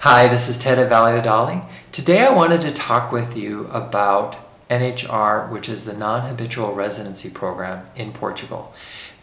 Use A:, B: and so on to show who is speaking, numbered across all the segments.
A: Hi, this is Ted at Valley to Dolly. Today I wanted to talk with you about NHR, which is the Non-Habitual Residency program in Portugal.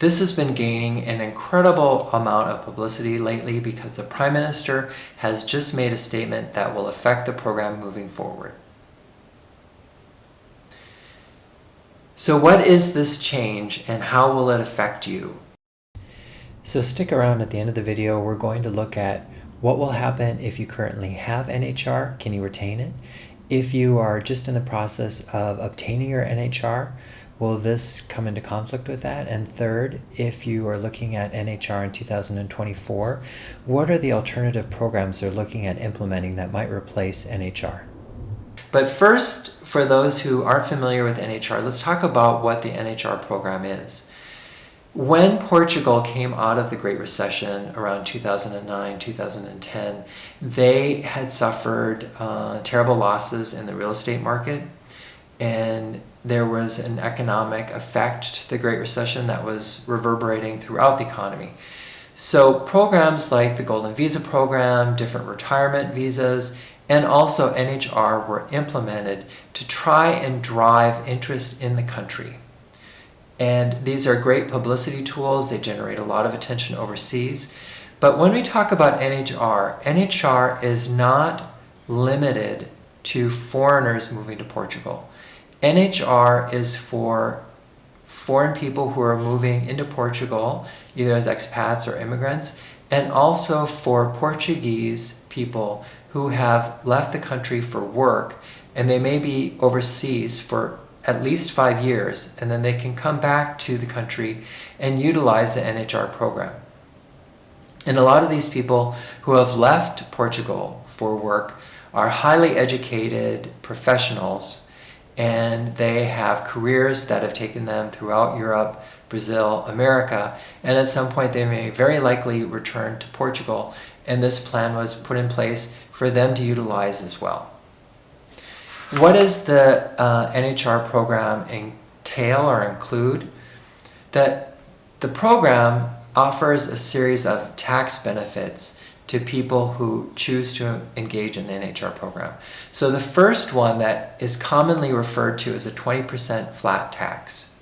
A: This has been gaining an incredible amount of publicity lately because the Prime Minister has just made a statement that will affect the program moving forward. So what is this change and how will it affect you? So stick around at the end of the video. We're going to look at what will happen if you currently have NHR. Can you retain it? If you are just in the process of obtaining your NHR, will this come into conflict with that? And third, if you are looking at NHR in 2024, what are the alternative programs they're looking at implementing that might replace NHR? But first, for those who aren't familiar with NHR, let's talk about what the NHR program is. When Portugal came out of the Great Recession around 2009, 2010, they had suffered terrible losses in the real estate market, and there was an economic effect to the Great Recession that was reverberating throughout the economy. So programs like the Golden Visa program, different retirement visas, and also NHR were implemented to try and drive interest in the country. And these are great publicity tools. They generate a lot of attention overseas. But when we talk about NHR, NHR is not limited to foreigners moving to Portugal. NHR is for foreign people who are moving into Portugal, either as expats or immigrants, and also for Portuguese people who have left the country for work, and they may be overseas for at least 5 years, and then they can come back to the country and utilize the NHR program. And a lot of these people who have left Portugal for work are highly educated professionals, and they have careers that have taken them throughout Europe, Brazil, America, and at some point they may very likely return to Portugal, and this plan was put in place for them to utilize as well. What does the NHR program entail or include? That the program offers a series of tax benefits to people who choose to engage in the NHR program. So the first one that is commonly referred to as a 20% flat tax.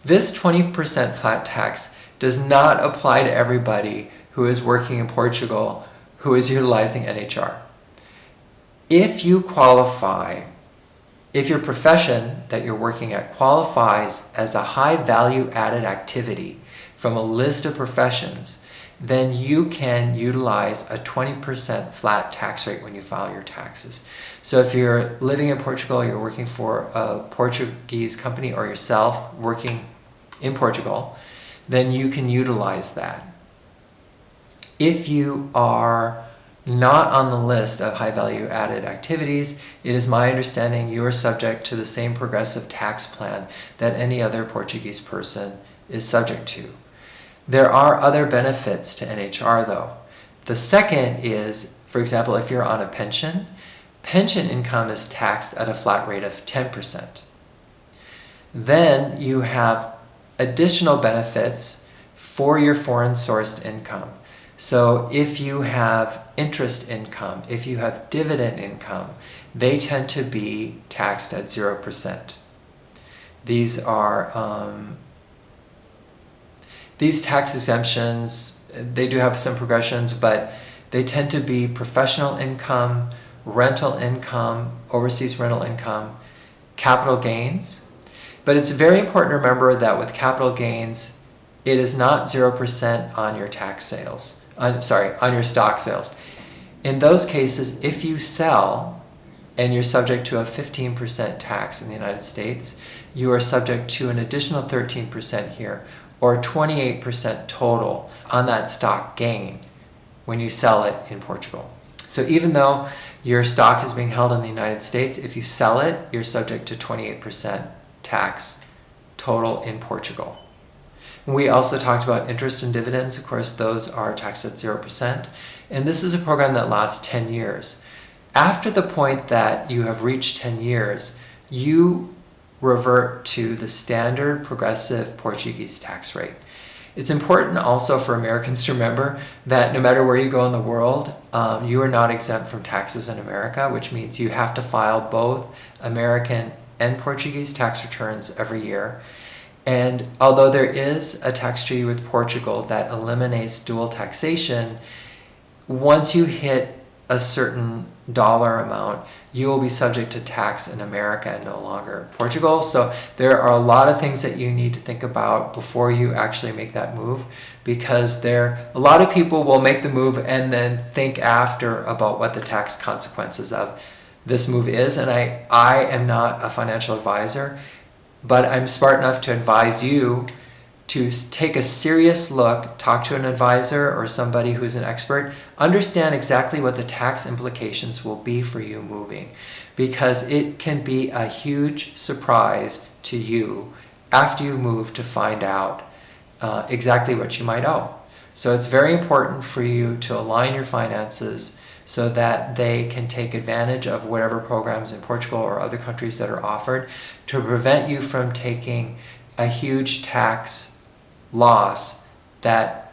A: This 20% flat tax does not apply to everybody who is working in Portugal who is utilizing NHR. If you qualify, if your profession that you're working at qualifies as a high value added activity from a list of professions, then you can utilize a 20% flat tax rate when you file your taxes. So if you're living in Portugal, you're working for a Portuguese company, or yourself working in Portugal, then you can utilize that. If you are not on the list of high value added activities, it is my understanding you are subject to the same progressive tax plan that any other Portuguese person is subject to. There are other benefits to NHR though. The second is, for example, if you're on a pension, pension income is taxed at a flat rate of 10%. Then you have additional benefits for your foreign sourced income. So if you have interest income, if you have dividend income, they tend to be taxed at 0%. These are these tax exemptions, they do have some progressions, but they tend to be professional income, rental income, overseas rental income, capital gains. But it's very important to remember that with capital gains, it is not 0% on your tax sales. On your stock sales. In those cases, if you sell and you're subject to a 15% tax in the United States, you are subject to an additional 13% here, or 28% total on that stock gain when you sell it in Portugal. So even though your stock is being held in the United States, if you sell it, you're subject to 28% tax total in Portugal. We also talked about interest and dividends. Of course, those are taxed at 0%. And this is a program that lasts 10 years. After the point that you have reached 10 years, you revert to the standard progressive Portuguese tax rate. It's important also for Americans to remember that no matter where you go in the world, you are not exempt from taxes in America, which means you have to file both American and Portuguese tax returns every year. And although there is a tax treaty with Portugal that eliminates dual taxation, once you hit a certain dollar amount, you will be subject to tax in America and no longer Portugal. So there are a lot of things that you need to think about before you actually make that move, because a lot of people will make the move and then think after about what the tax consequences of this move is. And I am not a financial advisor, but I'm smart enough to advise you to take a serious look, talk to an advisor or somebody who's an expert, understand exactly what the tax implications will be for you moving, because it can be a huge surprise to you after you move to find out exactly what you might owe. So it's very important for you to align your finances so that they can take advantage of whatever programs in Portugal or other countries that are offered to prevent you from taking a huge tax loss that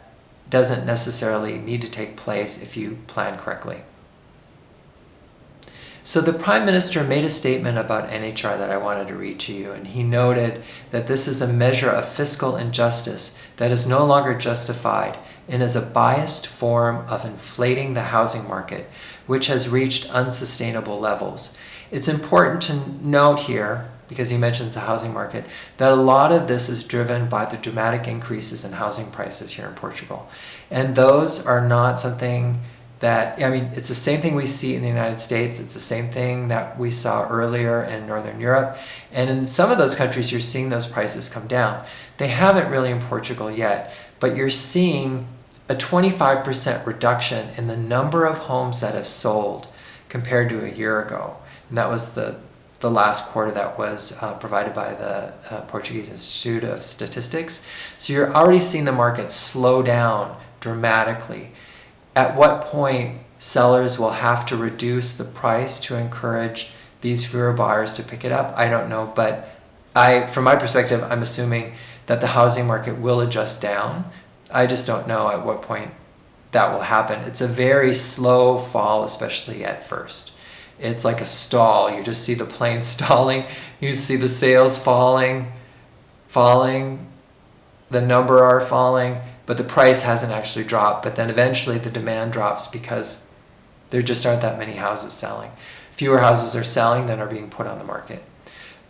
A: doesn't necessarily need to take place if you plan correctly. So the Prime Minister made a statement about NHR that I wanted to read to you, and he noted that this is a measure of fiscal injustice that is no longer justified and is a biased form of inflating the housing market, which has reached unsustainable levels. It's important to note here, because he mentions the housing market, that a lot of this is driven by the dramatic increases in housing prices here in Portugal. And those are not something that, it's the same thing we see in the United States. It's the same thing that we saw earlier in Northern Europe. And in some of those countries, you're seeing those prices come down. They haven't really in Portugal yet, but you're seeing a 25% reduction in the number of homes that have sold compared to a year ago. And that was the last quarter that was provided by the Portuguese Institute of Statistics. So you're already seeing the market slow down dramatically. At what point sellers will have to reduce the price to encourage these fewer buyers to pick it up, I don't know. But from my perspective, I'm assuming that the housing market will adjust down. I just don't know at what point that will happen. It's a very slow fall, especially at first. It's like a stall. You just see the plane stalling. You see the sales falling, the number are falling, but the price hasn't actually dropped. But then eventually the demand drops because there just aren't that many houses selling. Fewer houses are selling than are being put on the market.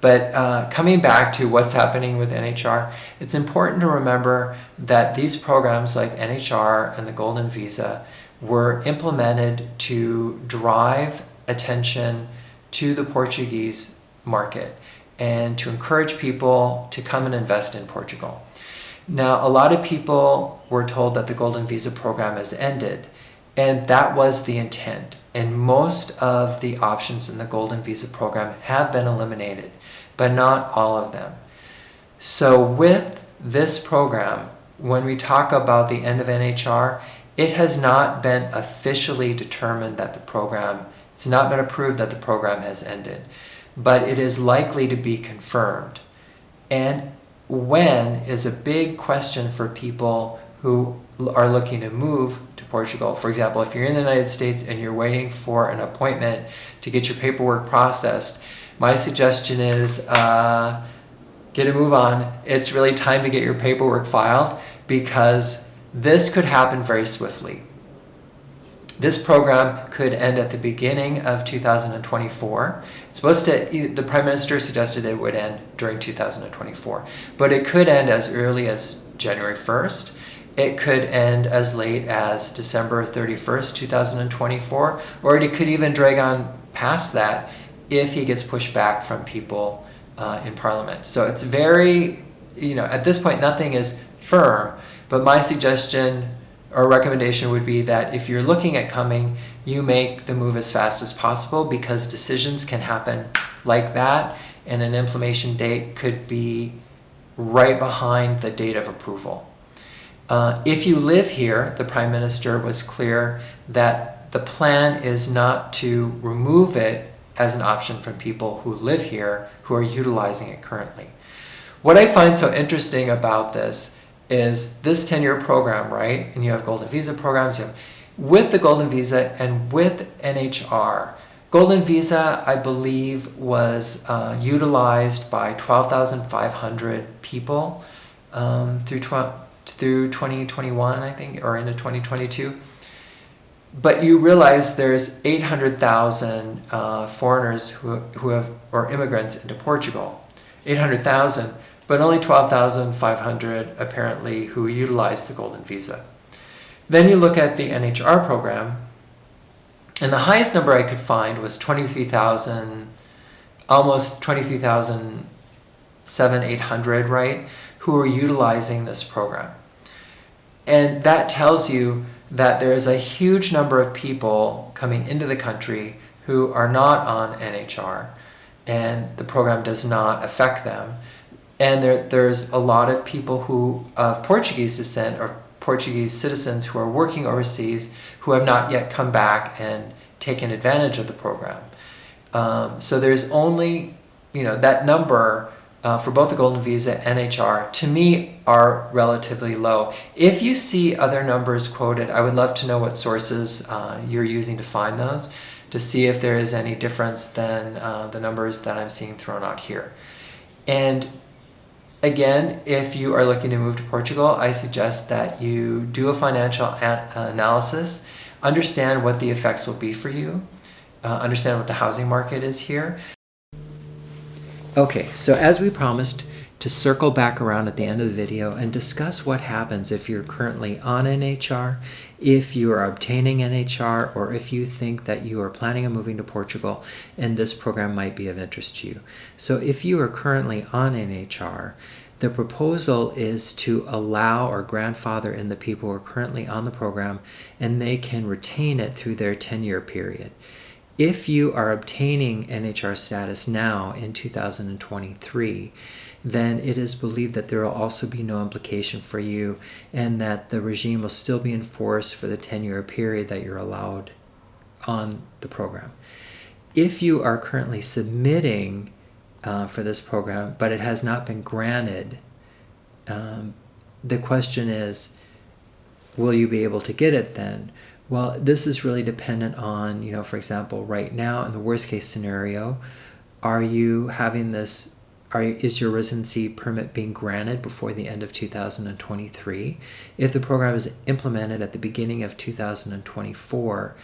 A: But coming back to what's happening with NHR, it's important to remember that these programs like NHR and the Golden Visa were implemented to drive attention to the Portuguese market and to encourage people to come and invest in Portugal. Now, a lot of people were told that the Golden Visa program has ended, and that was the intent. And most of the options in the Golden Visa program have been eliminated, but not all of them. So with this program, when we talk about the end of NHR, it has not been officially determined that the program, it's not been approved that the program has ended, but it is likely to be confirmed. And when is a big question for people who are looking to move to Portugal. For example, if you're in the United States and you're waiting for an appointment to get your paperwork processed, my suggestion is get a move on. It's really time to get your paperwork filed, because this could happen very swiftly. This program could end at the beginning of 2024. It's supposed to, the Prime Minister suggested it would end during 2024, but it could end as early as January 1st. It could end as late as December 31st, 2024, or it could even drag on past that if he gets pushed back from people in Parliament. So it's very, at this point, nothing is firm, but my suggestion or recommendation would be that if you're looking at coming, you make the move as fast as possible, because decisions can happen like that, and an implementation date could be right behind the date of approval. If you live here, the Prime Minister was clear that the plan is not to remove it as an option from people who live here who are utilizing it currently. What I find so interesting about this is this 10-year program, right? And you have Golden Visa programs. With the Golden Visa and with NHR, Golden Visa, I believe, was utilized by 12,500 people through 2021, I think, or into 2022. But you realize there's 800,000 foreigners who have, or immigrants into Portugal. 800,000, but only 12,500 apparently who utilize the Golden Visa. Then you look at the NHR program, and the highest number I could find was 23,000, almost 23,800, right, who are utilizing this program. And that tells you that there is a huge number of people coming into the country who are not on NHR, and the program does not affect them. And there's a lot of people who of Portuguese descent or Portuguese citizens who are working overseas who have not yet come back and taken advantage of the program. So there's only, that number for both the Golden Visa and NHR, to me, are relatively low. If you see other numbers quoted, I would love to know what sources you're using to find those, to see if there is any difference than the numbers that I'm seeing thrown out here. And again, if you are looking to move to Portugal, I suggest that you do a financial analysis, understand what the effects will be for you, understand what the housing market is here. Okay, so as we promised, to circle back around at the end of the video and discuss what happens if you're currently on NHR, if you are obtaining NHR, or if you think that you are planning on moving to Portugal and this program might be of interest to you. So if you are currently on NHR, the proposal is to allow or grandfather in the people who are currently on the program, and they can retain it through their 10-year period. If you are obtaining NHR status now in 2023, then it is believed that there will also be no implication for you and that the regime will still be enforced for the 10-year period that you're allowed on the program. If you are currently submitting for this program, but it has not been granted, the question is, will you be able to get it then? Well, this is really dependent on, for example, right now, in the worst case scenario, are you having this, is your residency permit being granted before the end of 2023? If the program is implemented at the beginning of 2024,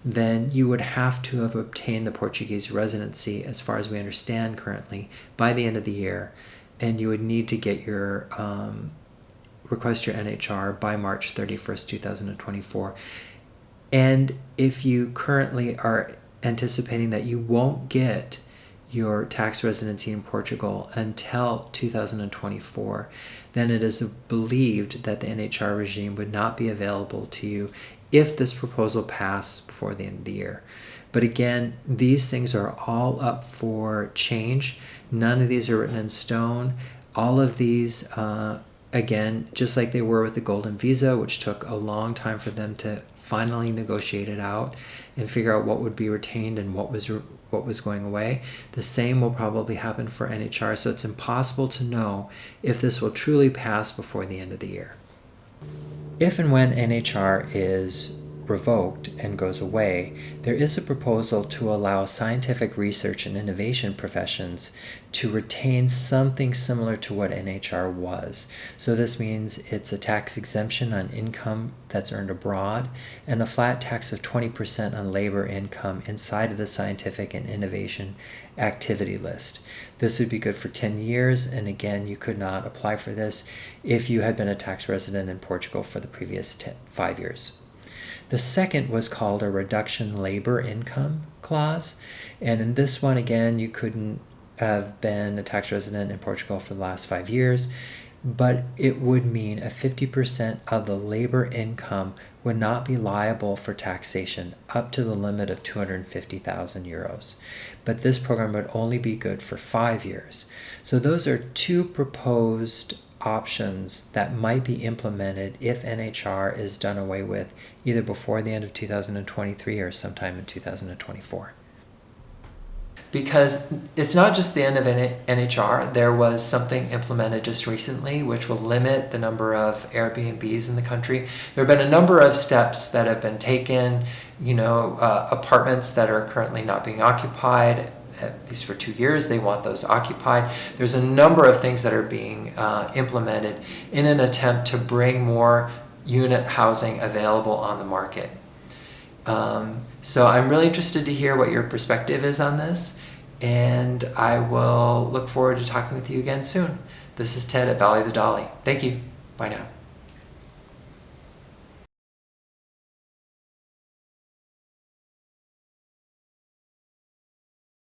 A: then you would have to have obtained the Portuguese residency, as far as we understand currently, by the end of the year, and you would need to get your request your NHR by March 31st, 2024. And if you currently are anticipating that you won't get your tax residency in Portugal until 2024, then it is believed that the NHR regime would not be available to you if this proposal passed before the end of the year. But again, these things are all up for change. None of these are written in stone. All of these, again, just like they were with the Golden Visa, which took a long time for them to finally negotiate it out and figure out what would be retained and what was going away. The same will probably happen for NHR, so it's impossible to know if this will truly pass before the end of the year. If and when NHR is revoked and goes away, there is a proposal to allow scientific research and innovation professions to retain something similar to what NHR was. So this means it's a tax exemption on income that's earned abroad and a flat tax of 20% on labor income inside of the scientific and innovation activity list. This would be good for 10 years, and again, you could not apply for this if you had been a tax resident in Portugal for the previous 5 years. The second was called a reduction labor income clause, and in this one, again, you couldn't have been a tax resident in Portugal for the last 5 years, but it would mean a 50% of the labor income would not be liable for taxation up to the limit of 250,000 euros. But this program would only be good for 5 years. So those are two proposed options that might be implemented if NHR is done away with either before the end of 2023 or sometime in 2024. because it's not just the end of NHR. There was something implemented just recently which will limit the number of Airbnbs in the country. There have been a number of steps that have been taken, apartments that are currently not being occupied, at least for 2 years, they want those occupied. There's a number of things that are being implemented in an attempt to bring more unit housing available on the market. So I'm really interested to hear what your perspective is on this, and I will look forward to talking with you again soon. This is Ted at Valley of the Dolly. Thank you. Bye now.